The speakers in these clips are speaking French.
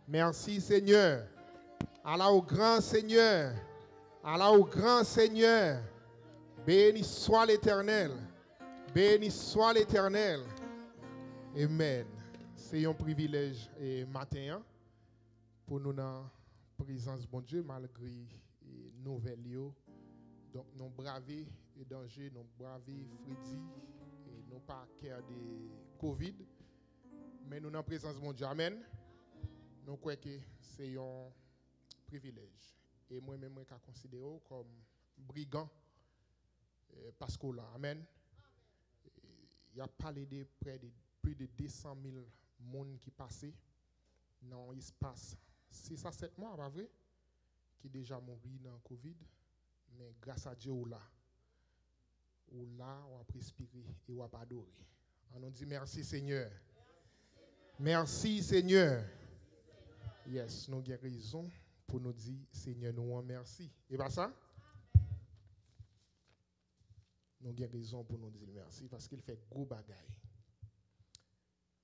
Merci Seigneur. Allah au grand Seigneur. Allah au grand Seigneur. Béni soit l'Éternel. Béni soit l'Éternel. Amen. C'est un privilège et matin pour nous dans la présence de bon Dieu malgré les nouvelles. Donc nous braver les dangers, nous braver Freddy et nous pas cœur de Covid. Mais nous dans la présence de mon Dieu. Amen. Nous croyons que c'est un privilège. Et moi-même, je considère comme brigand parce que là, amen. Il y a parlé de près de plus de 200 000 personnes qui passaient dans l'espace 6 à 7 mois, pas vrai? Qui déjà mouru dans le Covid. Mais grâce à Dieu, on a respiré et on a adoré. On nous dit merci Seigneur. Merci Seigneur. Yes, nous avons raison pour nous dire Seigneur, nous merci. Et pas ça? Nous avons raison pour nous dire merci parce qu'il fait gros bagaille.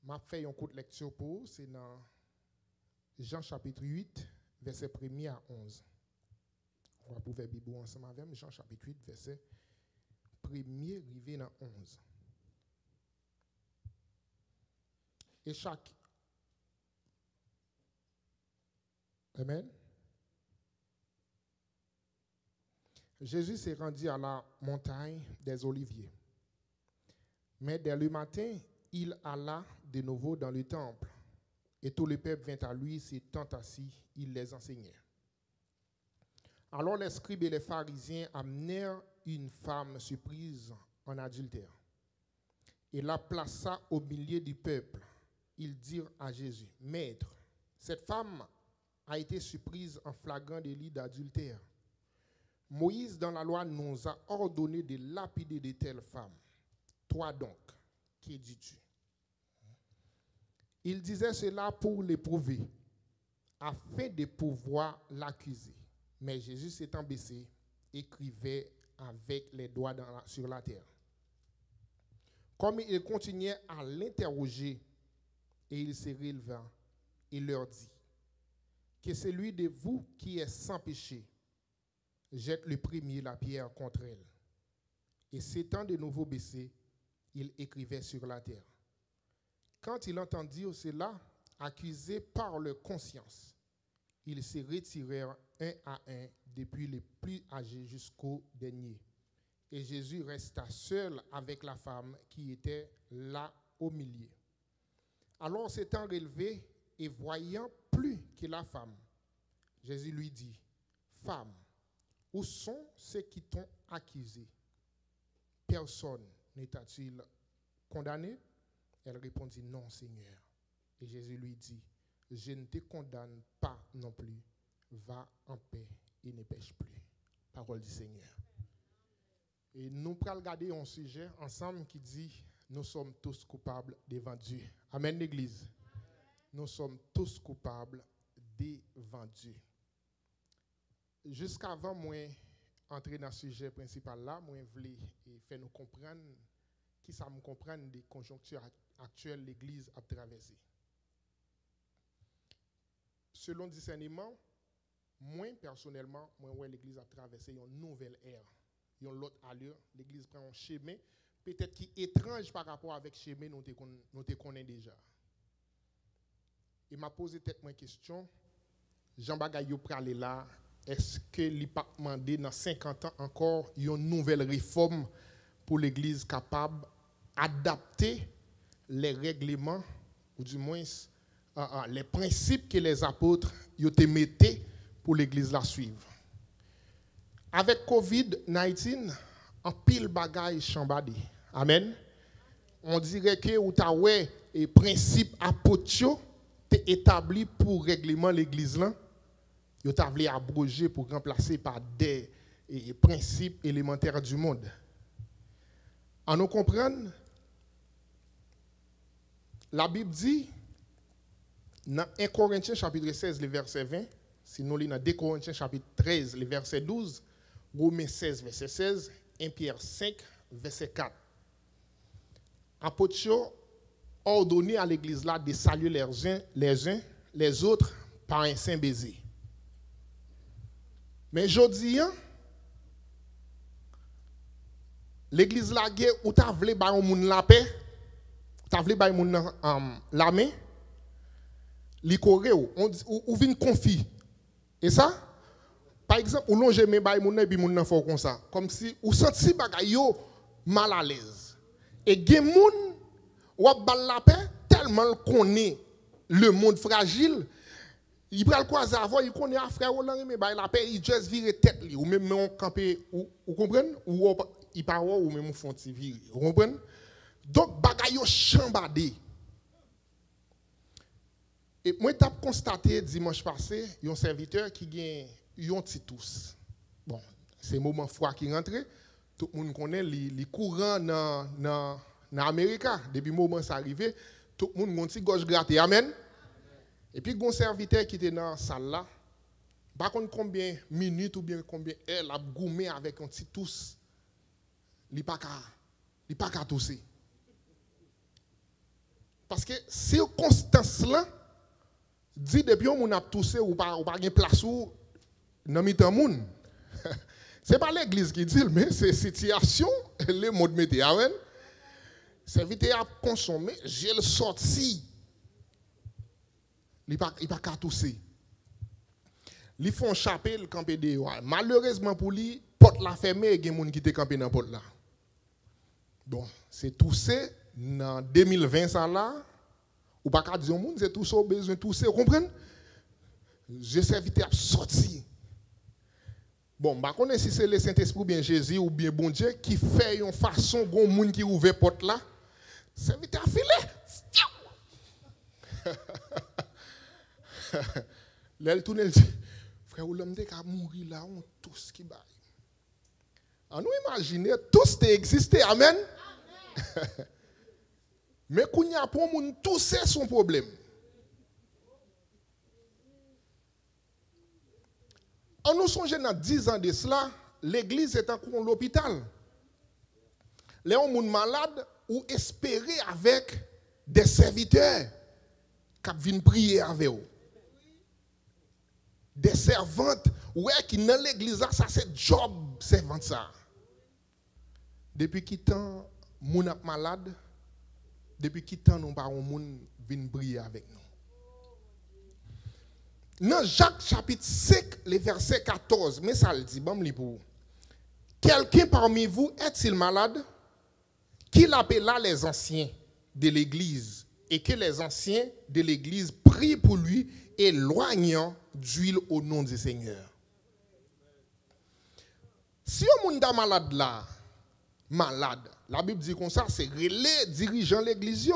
Je vais faire un coup de lecture pour vous, c'est dans Jean chapitre 8, verset 1 à 11. On va pouvoir Bible ensemble avec Jean chapitre 8, verset 1er, arrivé dans 11. Et chaque Amen. Jésus s'est rendu à la montagne des Oliviers. Mais dès le matin, il alla de nouveau dans le temple. Et tout le peuple vint à lui, s'étant assis, il les enseignait. Alors les scribes et les pharisiens amenèrent une femme surprise en adultère et la plaça au milieu du peuple. Ils dirent à Jésus, « Maître, cette femme a été surprise en flagrant délit d'adultère. Moïse, dans la loi, nous a ordonné de lapider de telles femmes. Toi donc, que dis-tu? » Il disait cela pour l'éprouver, afin de pouvoir l'accuser. Mais Jésus s'étant baissé, écrivait avec les doigts sur la terre. Comme il continuait à l'interroger, et il se releva et leur dit, que celui de vous qui est sans péché jette le premier la pierre contre elle. Et s'étant de nouveau baissé, il écrivait sur la terre. Quand il entendit cela, accusés par leur conscience, ils se retirèrent un à un, depuis les plus âgés jusqu'au dernier. Et Jésus resta seul avec la femme qui était là au milieu. Alors s'étant relevé et voyant plus que la femme, Jésus lui dit, « Femme, où sont ceux qui t'ont accusé? Personne n'éta-t-il condamné? » Elle répondit, « Non, Seigneur. » Et Jésus lui dit, « Je ne te condamne pas non plus. Va en paix et ne pêche plus. » Parole du Seigneur. Et nous allons regarder un sujet ensemble qui dit, nous sommes tous coupables devant Dieu. Amen, l'Église. Nous sommes tous coupables devant Dieu. Jusqu'avant moi entrer dans le sujet principal là, moi voulais faire nous comprendre qui ça me comprendre des conjonctures actuelles l'Église a traversé. Selon discernement, moi personnellement, moi l'Église a traversé une nouvelle ère, une autre allure. L'Église prend un chemin peut-être qui est étrange par rapport avec le chemin nous te connaît déjà. Il m'a posé peut-être une question. Jean Bagayou pralé là, est-ce que il pas demandé dans 50 ans encore une nouvelle réforme pour l'Église capable d'adapter les règlements ou du moins les principes que les apôtres ont mis pour l'Église la suivre. Avec COVID-19, en pile bagaille chambadé. Amen. On dirait que ou ta ouais et principe apôtres établi pour règlement l'Église là. Yo t'a voulu abroger pour remplacer par des principes élémentaires du monde. En nous comprendre, la Bible dit dans 1 Corinthiens chapitre 16 le verset 20, si nous lisons dans 2 Corinthiens chapitre 13 le verset 12, Romains 16 verset 16, 1 Pierre 5 verset 4. Apôtres ordonné à l'église là de saluer les uns les autres par un saint baiser. Mais jodi hein, l'église la guerre ou t'a vle ba un moun la paix, t'a vle ba moun la main, li coré ou vinn confi. Et ça par exemple, ou longe mes bay moun et puis moun nan fò comme ça, comme si ou senti bagay yo mal à l'aise. Et gen moun ou bal la paix tellement connaît le monde fragile, il pral croiser avant, il connaît frère ou lan mais bay la paix, il juste vire tête li ou même on camper ou comprendre ou il parle ou même font ti vire. Vous comprenez? Donc bagay yo chambadé. Et moi t'ai constaté dimanche passé, un serviteur qui gagne yon ti tous. Bon, c'est moment froid qui rentre, tout le monde connaît les courants dans l'Amérique. Depuis le moment ça arrivé, tout le monde a un petit gauche gratté. Amen. Et puis, il y a un serviteur qui était dans la salle là. Par contre, combien de minutes ou bien combien d'heures a goumé avec un petit tous, il n'y a pas qu'à tousser. Parce que circonstance là, dit depuis qu'on a toussé ou pas de place ou dans le monde. Ce n'est pas l'église qui dit, mais c'est la situation, le mode météo. Serviteur a consommé, j'ai le sorti. Il n'y a pas qu'à tousser. Ils font chaper le campé de malheureusement pour lui, porte la fermée et il y a des gens qui sont campés dans la porte là. Bon, c'est tousser dans 2020 ça là. Ou pas qu'à dire au monde, c'est tout ça, besoin de tousser. Vous comprenez? Je serviteur a sorti. Bon, je ne sais pas si c'est le Saint-Esprit ou bien Jésus ou bien bon Dieu qui fait une façon dont les gens qui ouvre la porte là. Serviteur a filé. Là, il tourne et dit, frère, l'homme qui a mouru là, on tous qui baille. On nous imagine, tous existé, amen. Mais quand il y a pour moun, tout c'est son problème. On nous songe dans 10 ans de cela, l'église est encore l'hôpital. Les gens sont malades ou espérer avec des serviteurs qui viennent prier avec eux. Des servantes, ouais, qui dans l'église, ça c'est job servante ça. Depuis qui temps, moun ap malade, depuis qui temps, nous pas moun vinn prier avec nous. Dans Jacques chapitre 5, le verset 14, mais ça le dit, bon, pour quelqu'un parmi vous est-il malade? Qu'il appela les anciens de l'église et que les anciens de l'église prient pour lui, éloignant d'huile au nom du Seigneur. Si un monde malade là, malade, la Bible dit comme ça, c'est relais dirigeant l'église.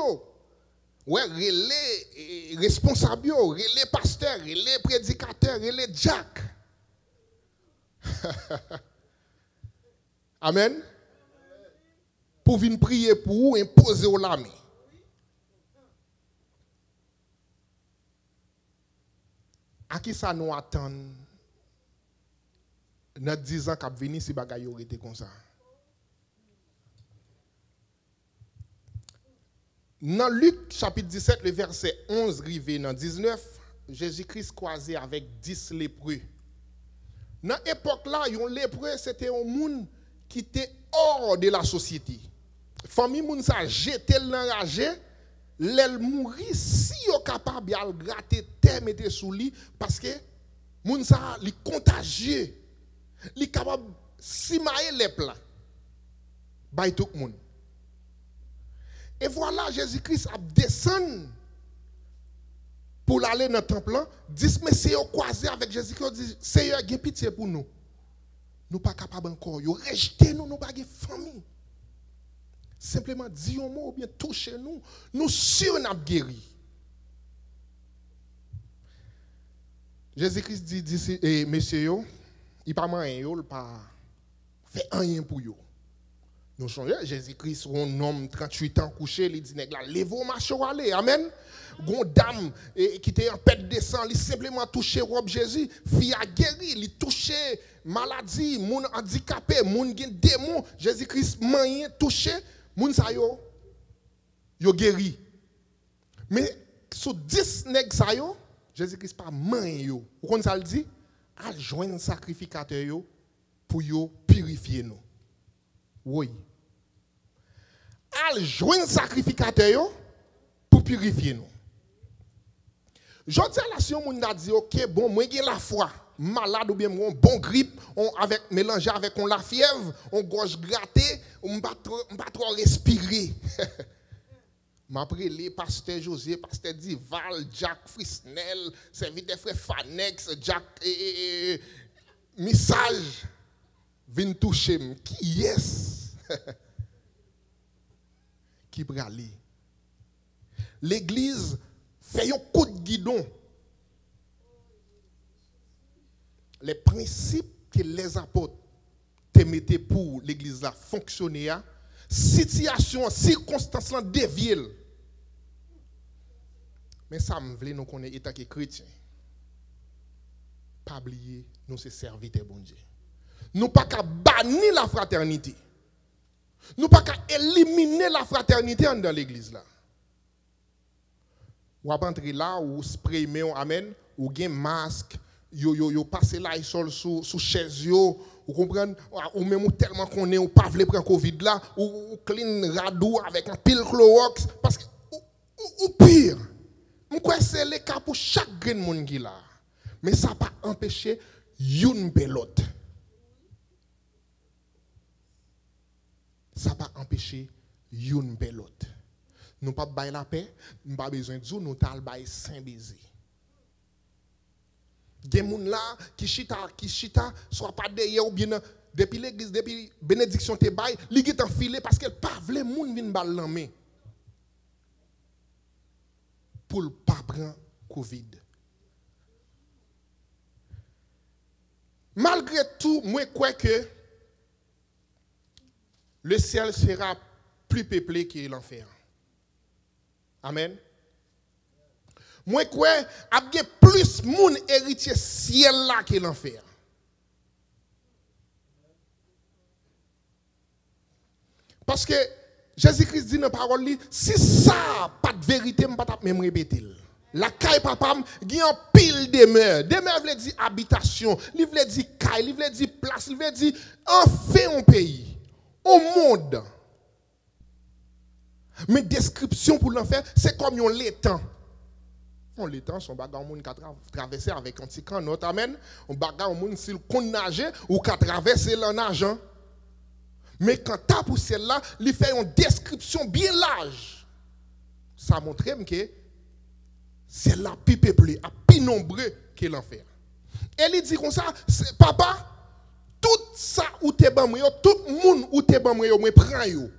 Ouais, relais responsable, relais pasteur, relais prédicateur, relais Jack. Amen. Pour venir prier pour vous, imposer au lame. À qui ça nous attend dans 10 ans qu'à venir si bagay aurait été comme ça? Dans Luc chapitre 17, le verset 11, rivé dans 19, Jésus-Christ croisé avec 10 lépreux. Dans l'époque là, un lépreux, c'était un monde qui était hors de la société. Famille moun sa jeté l'enragé, l'elle mourit si yo capable de gratter terre mettre sous lit parce que moun sa li contagieux. Li capable si mailler les plats. Bay tout le monde. Et voilà, Jésus-Christ a descendu pour aller dans le temple. 10 messieurs ont croisé avec Jésus-Christ. Dit, Seigneur, j'ai pitié pour nous. Nous ne sommes pas capables encore. Nous rejetez nous, nous pas de famille. Simplement, dis un mot ou bien touchez nous. Nous sûrs nous guéri. Jésus-Christ dit, messieurs, il n'y a pas moyen, il n'a pas fait rien pour eux. Nous songeons, Jésus-Christ, un homme 38 ans couché, il dit, lève-vous, marchez, allez, amen. Gon dame qui était en pète de sang, il simplement touché robe Jésus, fille a guéri, il touché maladie, moun handicapé, moun gen démon, Jésus-Christ moyen touché, moun sa yo guéri. Mais sur 10 nèg sa yo, Jésus-Christ pas man yo. Vous connaissez ça le dit? Al joindre sacrificateur yo pour yo purifier nous. Oui. Al joindre sacrificateur yo pour purifier nous. Je dis à la si on a dit OK, bon, moi j'ai la foi, malade ou bien mon bon grippe, on avec mélangé avec on la fièvre, on gorge grattée, on pas trop respirer. M'après les pasteur José, pasteur Dival, Jack Frisnel, serviteur frère Fanex, Jack message vient toucher qui yes qui brali. L'église fait un coup de guidon. Les principes que les apôtres te mettaient pour l'église là fonctionner, situation, circonstance là déviée. Mais ça me veut nous connaître état que chrétien. Pas oublier nous c'est serviteurs bon Dieu. Nous pas qu'à bannir la fraternité. Nous pas qu'à éliminer la fraternité dans l'église là. Ou à entrer là ou spray amen ou gen masque yo passer là sous chaise yo ou comprendre ou même tellement qu'on est ou pas vle prendre covid là ou clean radou avec un pile Clorox parce que ou pire m'kwa c'est le cas pour chaque grain monde qui là mais ça pas empêcher une belote ça pas empêcher une belote. Nous pas bailler la paix, nous pas besoin de dire nous tal bailler saint baiser. Des moun là qui chita soit pas derrière ou bien depuis l'église depuis bénédiction te bail, li git enfilé parce qu'elle pas vle moun vinn bal nan main. Pour pas prendre Covid. Malgré tout, moi crois que le ciel sera plus peuplé que l'enfer. Amen. Moi quoi, il y a plus moun héritier ciel là que l'enfer. Parce que Jésus-Christ dit dans la parole, si ça pas de vérité, je ne vais pas même répéter. La caille papa, il y a un pile demeure. Demeure veut dire habitation, il veut dire caille, il veut dire place, il veut dire enfin un pays, un monde. Mais description pour l'enfer, c'est comme un l'étang. On l'étang, son bagage moun qui traverser avec un petit canot, amen. On bagage moun s'il kon nager ou qui traverser l'en nageant. Mais quand tu as pour celle-là, il fait une description bien large. Ça montre que c'est la plus peuplée, la plus nombreux que l'enfer. Et il dit comme ça, papa, tout ça où tu es ban moi, tout le monde où tu es ban moi prend yo.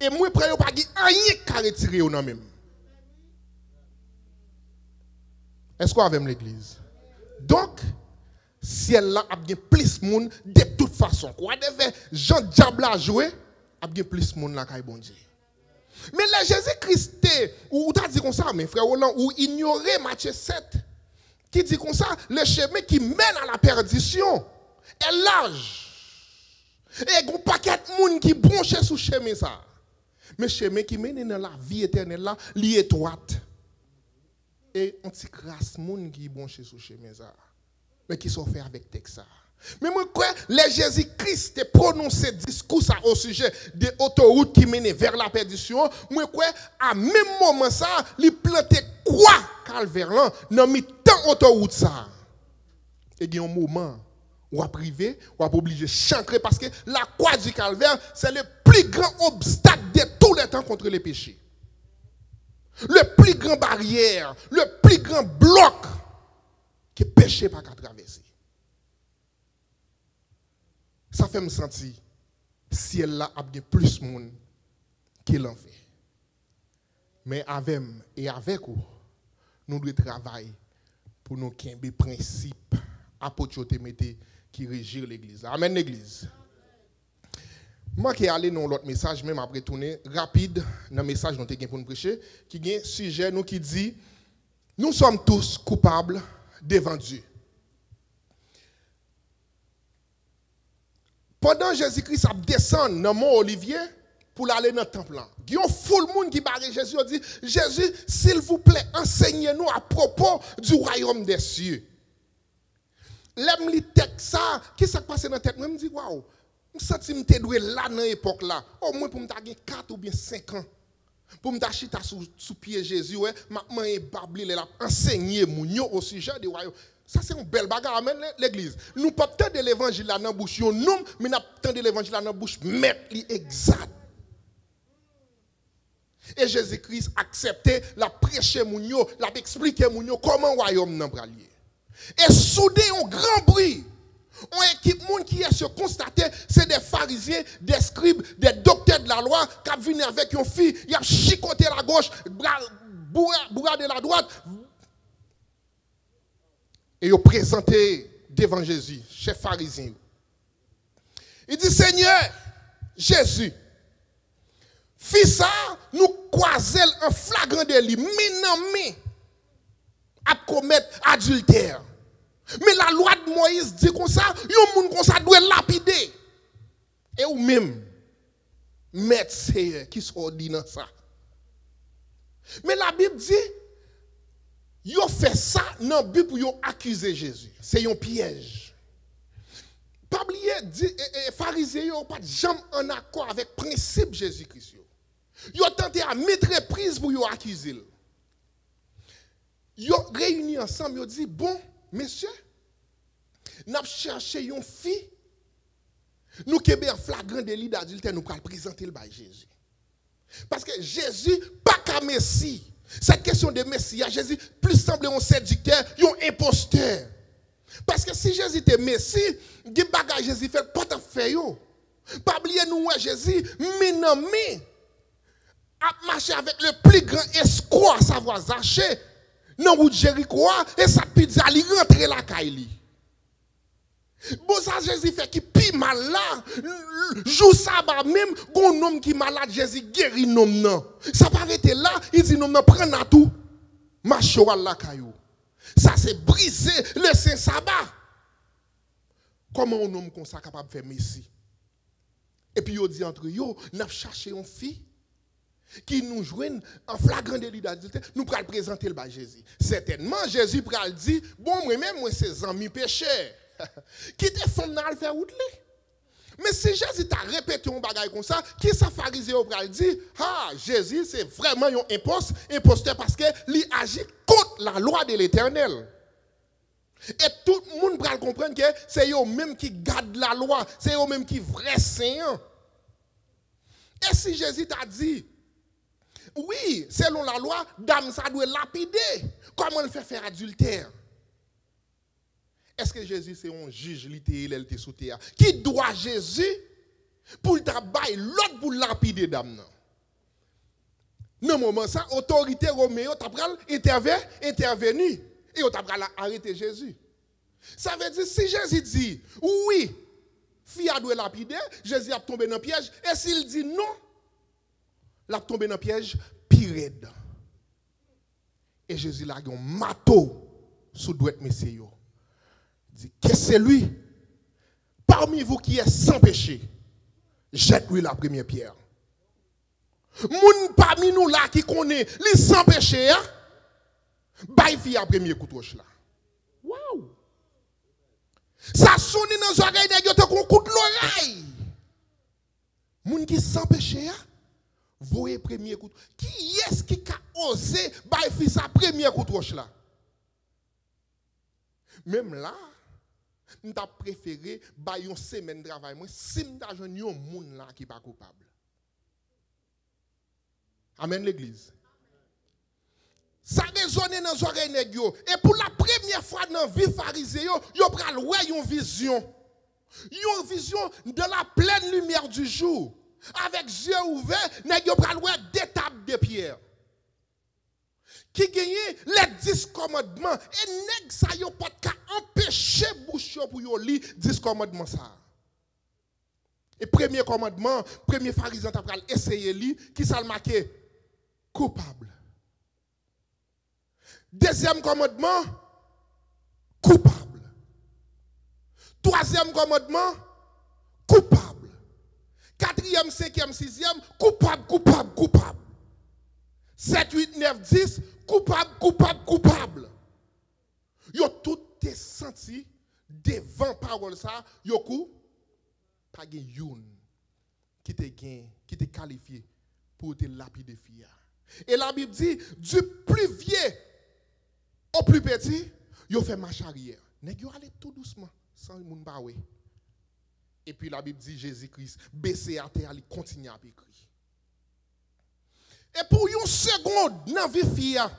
Et moi prend yo pas rien qu'à retirer yo nan même. Est-ce qu'on a même l'église? Donc si elle là a bien plus de monde de toute façon. Quoi devait Jean Diable a joué, a bien plus de monde là kay bon Dieu. Mais là Jésus-Christ ou t'as dit comme ça mes frères Roland ou ignorer Matthieu 7 qui dit comme ça le chemin qui mène à la perdition est large. Et un paquet de monde qui branche sous chemin ça. Mais chemin qui mène dans la vie éternelle là, li étroite. Et on petit crasse monde qui branche sous chemin ça. Mais qui sont faits avec texte ça. Mais moi quoi, les Jésus-Christ a prononcé discours ça au sujet des autoroutes qui mènent vers la perdition. Moi quoi, à même moment ça, il plantait quoi calvaire là dans mi temps autoroute ça. Et il y a un moment ou à privé, ou à obligé de chancrer parce que la croix du calvaire, c'est le plus grand obstacle de tous les temps contre les péchés. Le plus grand barrière, le plus grand bloc que péché pas qu'à traverser. Ça fait me sentir si elle là a bien plus de monde qu'il en fait. Mais avec et avec vous, nous devons travailler pour nous qu'il y ait des principes apôtres qui régissent l'église. Amen l'église. Moi qui aller dans l'autre message même après tourner rapide dans le message dont tu pour nous prêcher qui a un sujet nous qui dit nous sommes tous coupables devant Dieu. Pendant Jésus-Christ a descendu dans Mont Olivier, pour aller dans le temple. Il y a full monde qui barre Jésus dit Jésus, s'il vous plaît, enseignez-nous à propos du royaume des cieux. L'aime li texte ça, qui s'est passé dans tête moi me dit waouh, je sens que me doué là dans époque là, au moins pour me gagner 4 ou bien 5 ans. Pour me chita sous pied Jésus ouais, m'a babli l'a enseigner moun yo au sujet du royaume. Ça c'est une belle bagarre amen l'église. Nous pas tendre l'évangile là dans bouche nous, mais n'a tendre l'évangile là dans bouche mettre li exact. Et Jésus-Christ acceptait la prêcher moun yo, la expliquer moun yo comment royaume nan bralier. Et soudain un grand bruit. On équipe monde qui est se constater, c'est des pharisiens, des scribes, des docteurs de la loi qui viennent avec une fille, ils ont chicoté la gauche, bourradé la droite. Et ils ont présenté devant Jésus, chef pharisien. Il dit Seigneur, Jésus, fils ça, nous croisons en flagrant délit, mais à commettre adultère. Mais la loi de Moïse dit comme ça, yon moun comme ça doit lapider. Et ou même, mettre qui sont dans ça. Mais la Bible dit, yon fait ça dans la Bible pour yon accuser Jésus. C'est un piège. Pas oublier, pharisiens yon pas jamais en accord avec le principe de Jésus-Christ. Yon tenté à mettre prise pour yon accuser. Yon réunis ensemble, yon dit, bon, messieurs, nous avons cherché une fille, nous qui avons un flagrant délit d'adultère, nous allons présenter le bail Jésus. Parce que Jésus, pas qu'un Messie. Cette question de Messie, Jésus plus semble un séducteur, un imposteur. Parce que si Jésus était Messie, il bagage Jésus fait pas de fait. Pas oublier nous, Jésus, mais a marché avec le plus grand escroc à savoir Zaché. Non, ou Jéricho, et ça pizza, il rentre la caille. Bon, ça, Jésus fait qui pi mal là. Jour sabbat même, un homme qui malade, Jésus guérit nom non. Ça paraît là, il dit non, prends à tout. Marche la caillou. Ça, c'est briser le saint sabbat. Comment un homme comme ça capable de faire Messie? Et puis, il dit entre eux, nous avons cherché une fille qui nous joignent en flagrant délit d'adultère, nous pourrons présenter le bas Jésus. Certainement, Jésus pourra dire, bon, moi-même, moi, c'est amis pécheurs. Qui te font dans le faire outre. Mais si Jésus t'a répété un bagage comme ça, qui ça pharisien pourra dire, ah, Jésus, c'est vraiment un imposteur parce qu'il agit contre la loi de l'Éternel. Et tout le monde pourra comprendre que c'est eux-mêmes qui gardent la loi, c'est eux-mêmes qui vrai saint. Et si Jésus t'a dit, oui, selon la loi, dame, ça doit lapider. Comment le faire adultère? Est-ce que Jésus, c'est un juge littéral sous terre? Qui doit Jésus pour le travail, l'autre pour lapider dame? Non, moment ça, autorité romaine, intervenu. Et on t'a arrêté Jésus. Ça veut dire, si Jésus dit, oui, fille doit lapider, Jésus a tombé dans le piège. Et s'il dit non, il a tombé dans le piège, pire. Et Jésus a un marteau sous douette messieurs. Il dit, qu'est-ce que c'est lui? Parmi vous qui est sans péché, jette-lui la première pierre. Moun parmi nous là qui connaît les sans péché, baille fi à premier coup de roche là. Waouh! Ça sonne dans les oreilles de Dieu comme un coup de l'oreille. Moun qui sans péché, voyez premier coup. Qui est-ce qui a osé baille fi sa première coup de roche là? Même là, nous avons préféré bailler une semaine de travail. Moi, si nous avons un monde là qui n'est pas coupable. Amen l'église. Ça résonne dans les oreilles négio. Et pour la première fois dans la vie pharisée, vous avez une vision. Une vision de la pleine lumière du jour. Avec les yeux ouverts, vous avez des tables de pierre. Qui gagne les 10 commandements. Et nèg ça yo pas empêcher bouche pour yo li 10 commandements ça. Et premier commandement, premier pharisien t'a essayer li qui ça le marqué coupable. Deuxième commandement coupable. Troisième commandement coupable. 4e, 5e, 6e, coupable, coupable, coupable. 7, 8, 9, 10, coupable, coupable, coupable. Yo tout te senti devant parole ça, yo kou, pas gen youn qui te qualifié pour te lapider fia. Et la Bible dit, du plus vieux au plus petit, yo fait marche arrière. Nèg yo aller tout doucement, sans moun ba we. Et puis la Bible dit, Jésus-Christ, baissé à terre, il continue à écrire. Et pour une seconde, dans la vie fia,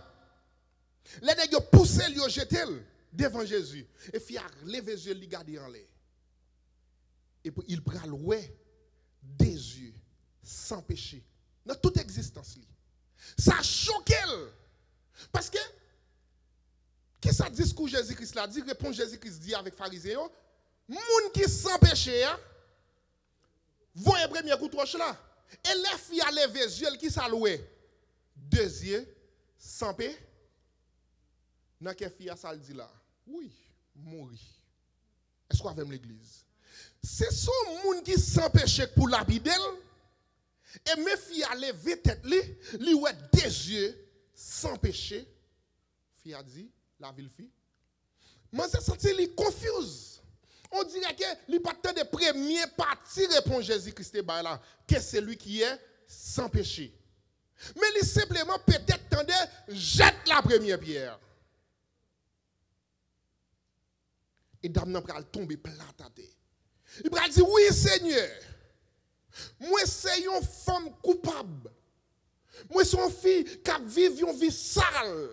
les nèg yo poussé, yo jeté devant Jésus. Et fia levé les yeux, li garder en l'air. Et puis il pral ouais des yeux sans péché dans toute existence li. Ça choqué parce que qu'est-ce que ça discours Jésus-Christ là dit, répond Jésus-Christ dit avec pharisiens, moun qui sans péché voyez premier coup de roche là. Et les filles à lever les yeux qui ça loué deux yeux sans péché. Dans quelle fille ça le dit là? Oui, mourir. Est-ce qu'on avec l'église? C'est son monde qui s'empêche pour lapider. Et mes filles à lever tête li ouais des yeux sans péché. Fille a dit la ville fille. Moi c'est senti li confuse. On dirait que li pas tant de premier parti répond Jésus-Christ là que c'est lui qui est sans péché. Mais li simplement peut-être tendait jette la première pierre. Et dame nan pral tomber plat à terre. Il pral dire oui Seigneur. Moi c'est une femme coupable. Moi c'est une fille qui vit une vie sale.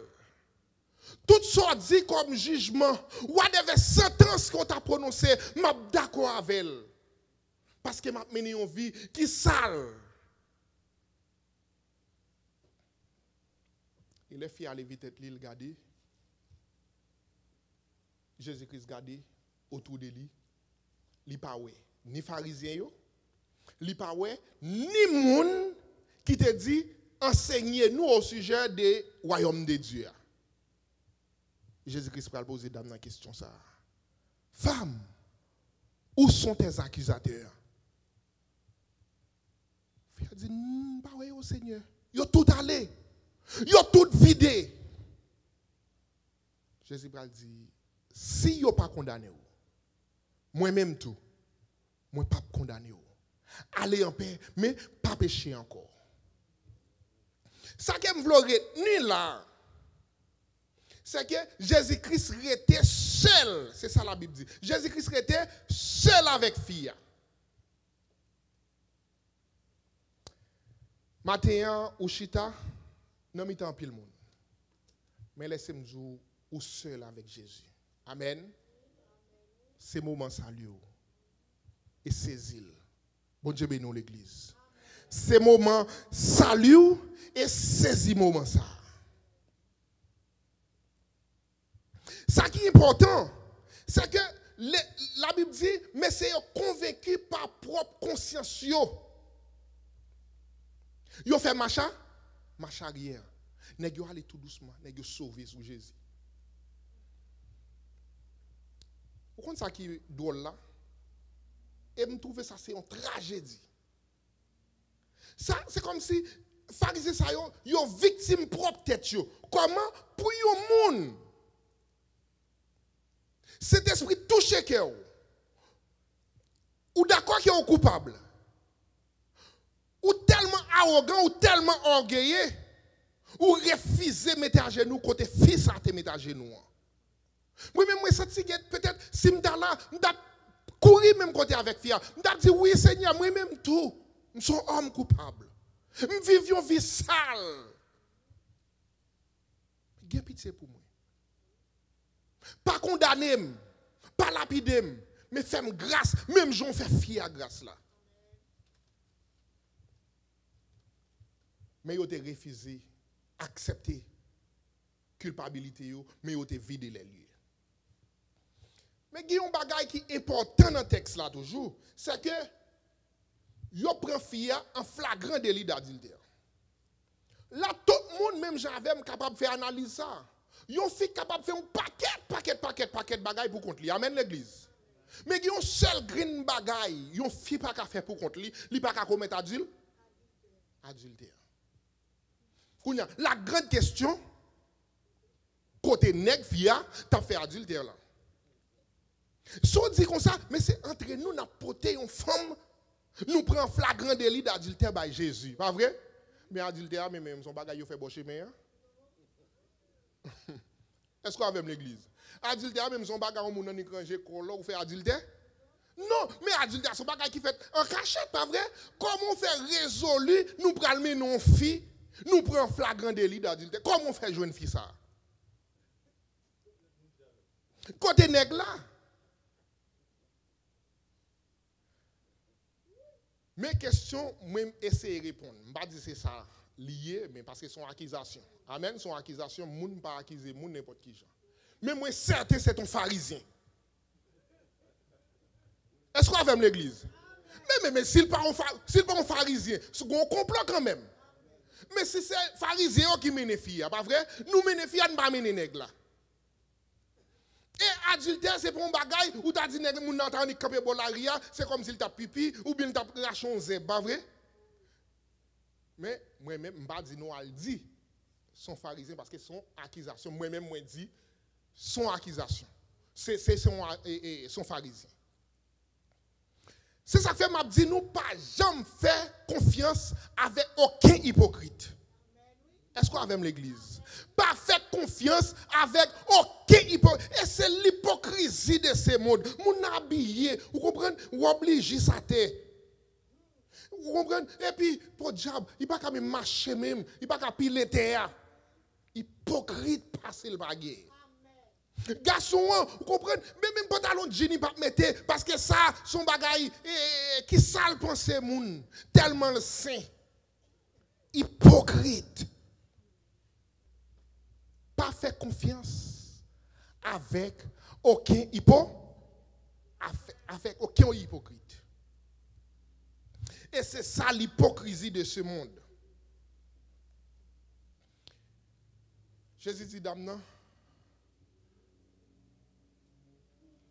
Tout ça dit comme jugement, whatever sentence qu'on t'a prononcé, m'a d'accord avec elle. Parce que m'a mené une vie qui sale. Et les filles allaient vite l'île garder. Jésus-Christ gardé autour de lui, li pa wè ni pharisien yo, li pa wè ni moun qui te dit enseignez-nous au sujet des royaumes de Dieu. Jésus-Christ va poser dame la question ça. Femme, où sont tes accusateurs? Elle dit pas wè au Seigneur. Yo tout allé. Yo tout vidé. Jésus va dire si yo pas condamné, moi-même tout, moi pas condamné. Allez en paix, mais pas pécher encore. Ça que je veux retenir là, c'est que Jésus-Christ était seul. C'est ça la Bible dit. Jésus-Christ était seul avec fille. Matin ou chita, non mi tant pile monde. Mais laissez-moi dire ou seul avec Jésus. Amen. C'est moment salut. Et saisis. Bon Dieu bénisse l'église. C'est moment salut et saisis moment ça. Ça qui est important, c'est que la Bible dit, mais c'est convaincu par propre conscience. Yo fait marche arrière. Nèg yo aller tout doucement, nèg yo sauver sous Jésus. Vous comprenez ça qui est drôle là? Et je trouve ça c'est une tragédie. Ça c'est comme si pharisiens ça yo victime propre tête yo. Comment pour yo monde cet esprit touché que ou d'accord que est coupable. Ou tellement arrogant ou tellement orgueilleux ou refuser mettre à genoux côté fils à te mettre à genoux. Moi-même, moi, senti peut-être, si je suis là, je courir même côté avec Fia. Je dis, oui, Seigneur, moi-même tout. Je suis un homme coupable. Je vis une vie sale. J'ai pitié pour moi. Pas condamner, pas lapider, mais faire grâce. Même j'en fais Fia grâce là. Mais ils ont refusé, accepter culpabilité, mais ils ont vidé les lieux. Mais il y a un bagage qui est important dans le texte là toujours, c'est que yo prend fille en flagrant délit d'adultère. Là tout le monde même j'avais capable de faire analyse ça. Yo fille capable de faire un paquet de bagages pour contre lui. Amen l'église. Mais il y a un seul green bagay, yon fi pas qu'à faire pour contre li pas qu'à commettre adultère. Kounya, la grande question côté nèg fia, t'as fait adultère là. So dit comme ça, mais c'est entre nous n'a porté une femme, nous prend flagrant délit d'adultère by Jésus, pas vrai? Mais adultère même son bagay yo fait bon chemin. Est-ce qu'on a même l'église? Adultère même son bagay on moun étranger kolo ou fait adultère? Non, mais adultère son bagay qui fait en cachette, pas vrai? Comment on fait résolu nous pral men non fille, nous prend flagrant délit d'adultère. Comment on fait jouer une fille ça? Côté nèg là. Mes questions, moi essayer de répondre. Je ne vais pas dire que c'est ça lié, mais parce que c'est une accusation. Amen, son accusation, moun pas accuser moun n'importe qui. Mais moi certain c'est un pharisien. Est-ce qu'on a même l'église? Mais s'il pas un pharisien, c'est un complot quand même. Mais si c'est pharisien qui mène fille, pas vrai? Nous mène fille, nous pas mène nèg là. Et adultère, c'est pour un bagay où tu as dit que moun nan tande camper bolaria, c'est comme s'il t'a pipi ou bien t'a raché un zèbre, pas vrai? Mais moi-même, je ne pas dire non, elle dit son pharisien parce que son accusation. Moi-même, moi dit son accusation. C'est son pharisien. C'est ça que fait m'a dit nous pas jamais faire confiance avec aucun hypocrite. Est-ce qu'on a même l'église? Pas faire confiance avec aucun hypocrite. Et c'est l'hypocrisie de ce monde. Mon habillé, vous comprenez? Vous obligez sa tête. Vous comprenez? Et puis, pour diable, il n'y a pas qu'à marcher même. Il n'y a pas qu'à piler terre. Hypocrite, passer le baguette. Garçon, vous comprenez? Même pantalon de jean, il pas mettre parce que ça, son bagaille, qui sale penser moun. Tellement le saint. Hypocrite. Pas faire confiance avec aucun hypocrite. Et c'est ça l'hypocrisie de ce monde. Jésus dit, dame, non.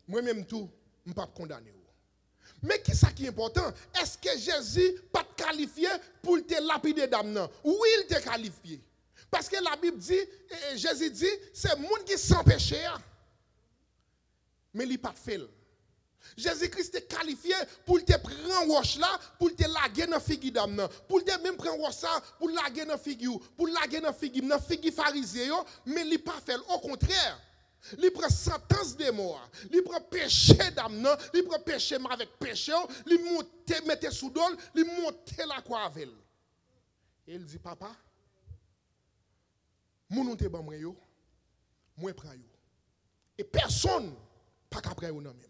Moi-même tout, je ne peux pas condamner. Mais qui ça qui est important? Est-ce que Jésus pas qualifié pour te lapider dame non? Oui, il te qualifié. Parce que la Bible dit, Jésus dit, c'est le monde qui sans péché. Mais il n'a pas fait. Jésus-Christ est qualifié pour te prendre roche là, pour te laguer dans figure d'âme, pour te même prendre roche ça, pour laguer dans figure, pour laguer dans figure pharisien, mais il n'a pas fait. Au contraire, il prend sentence de mort, il prend péché d'âme, il prend péché avec péché, il mette sous dol, il monte la croix avec elle. Et il dit, papa, mon te ban yo, moi prends yo. Et personne pas capable prendre non même.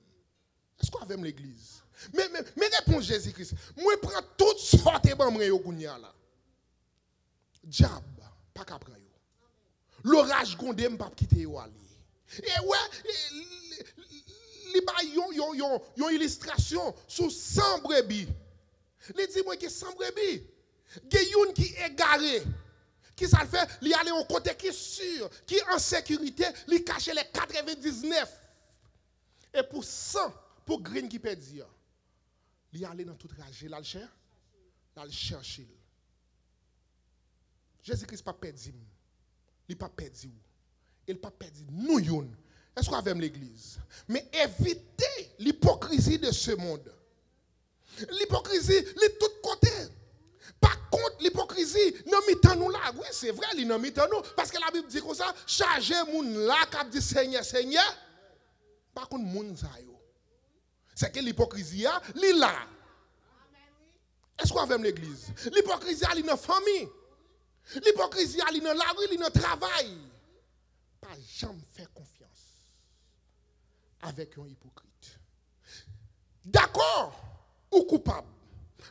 Est-ce qu'on a même l'église? Mais réponds Jésus-Christ. Moi prends toutes sortes de ban yo kounya là. Diable pas capable prendre yo. L'orage gondé m'pa quitter yo aller. Et ouais, li ba yon illustration sous 100 brebis. Il dit moi que 100 brebis. Gen qui égaré. Qui ça le fait? Il aller au côté qui est sûr, qui est en sécurité, il cache les 99. Et pour 100, pour Green qui peut dire, il aller dans tout trajet, là le chercher. Jésus-Christ pas perdu. Il pas perdu. Il pas perdu nous yon. Est-ce qu'on a même l'église? Mais évitez l'hypocrisie de ce monde. L'hypocrisie, les tout côtés. Par contre, l'hypocrisie, non mitan nous là. Oui, c'est vrai, il non mitan nous. Parce que la Bible dit comme ça, chargez moun là, qui dit Seigneur, Seigneur. Par contre, moun sa yo. C'est que l'hypocrisie, li là. Est-ce qu'on a même l'église? L'hypocrisie, elle est dans la famille. L'hypocrisie, elle est dans la rue, elle est dans le travail. Pas jamais faire confiance avec un hypocrite. D'accord, ou coupable.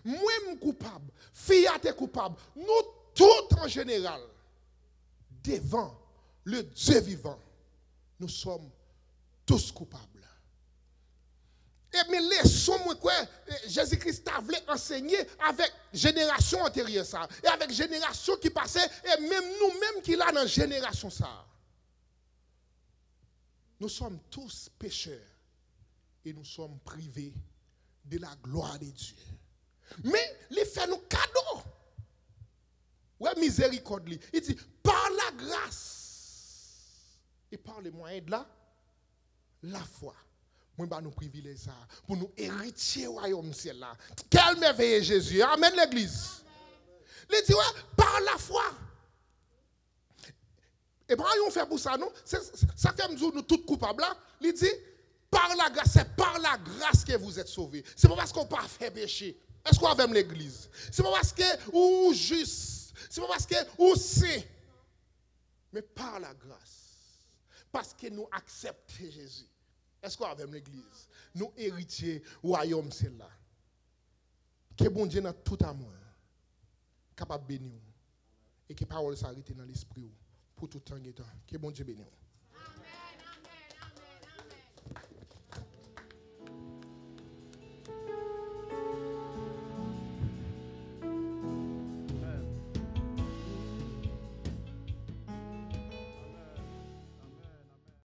Moi-même coupable, fille est coupable, nous tous en général, devant le Dieu vivant, nous sommes tous coupables. Et mais laissons moi quoi, Jésus-Christ a voulu enseigner avec génération antérieure ça, et avec génération qui passait, et même nous-mêmes qui là dans génération ça. Nous sommes tous pécheurs et nous sommes privés de la gloire de Dieu. Mais il fait nous cadeau. Ouais, miséricorde. Il dit, par la grâce et par les moyens de la foi. Moi, bah, nous privilégions ça pour nous hériter au royaume ciel là. Quelle merveille Jésus. Amen l'église. Il dit, ouais, par la foi. Et bien, on fait pour ça, non? Ça fait nous tous coupables là. Il dit, par la grâce, c'est par la grâce que vous êtes sauvés. C'est pas parce qu'on n'a pas fait péché. Est-ce qu'on a l'église? C'est pas parce que ou juste. C'est pas parce que ou c'est. Mais par la grâce. Parce que nous acceptons Jésus. Est-ce qu'on a l'église? Nous héritiers royaume c'est là. Que bon Dieu dans tout amour. Capable de bénir. Et que parole s'arrête dans l'esprit pour tout temps et temps. Que bon Dieu bénisse.